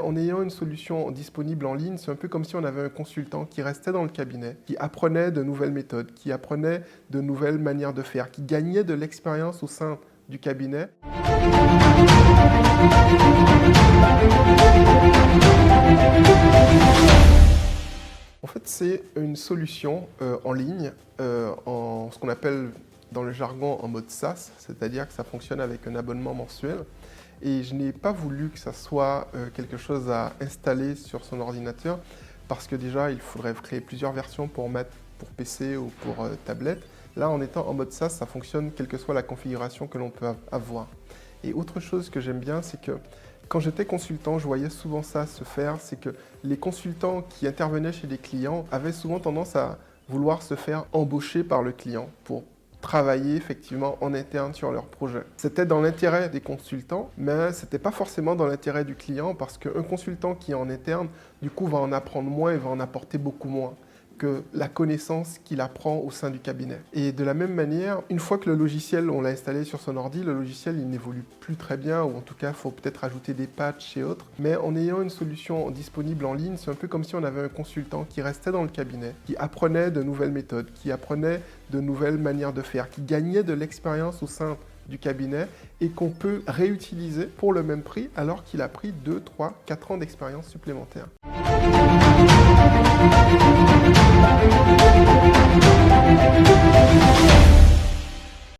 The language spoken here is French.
En ayant une solution disponible en ligne, c'est un peu comme si on avait un consultant qui restait dans le cabinet, qui apprenait de nouvelles méthodes, qui apprenait de nouvelles manières de faire, qui gagnait de l'expérience au sein du cabinet. En fait, c'est une solution en ligne, en ce qu'on appelle dans le jargon en mode SaaS, c'est-à-dire que ça fonctionne avec un abonnement mensuel. Et je n'ai pas voulu que ça soit quelque chose à installer sur son ordinateur parce que déjà, il faudrait créer plusieurs versions pour PC ou pour tablette. Là, en étant en mode SaaS, ça fonctionne quelle que soit la configuration que l'on peut avoir. Et autre chose que j'aime bien, c'est que quand j'étais consultant, je voyais souvent ça se faire, c'est que les consultants qui intervenaient chez des clients avaient souvent tendance à vouloir se faire embaucher par le client pour travailler effectivement en interne sur leur projet. C'était dans l'intérêt des consultants, mais ce n'était pas forcément dans l'intérêt du client parce qu'un consultant qui est en interne, du coup, va en apprendre moins et va en apporter beaucoup moins que la connaissance qu'il apprend au sein du cabinet. Et de la même manière, une fois que le logiciel, on l'a installé sur son ordi, le logiciel, il n'évolue plus très bien, ou en tout cas, il faut peut-être ajouter des patchs et autres. Mais en ayant une solution disponible en ligne, c'est un peu comme si on avait un consultant qui restait dans le cabinet, qui apprenait de nouvelles méthodes, qui apprenait de nouvelles manières de faire, qui gagnait de l'expérience au sein du cabinet et qu'on peut réutiliser pour le même prix alors qu'il a pris 2, 3, 4 ans d'expérience supplémentaire.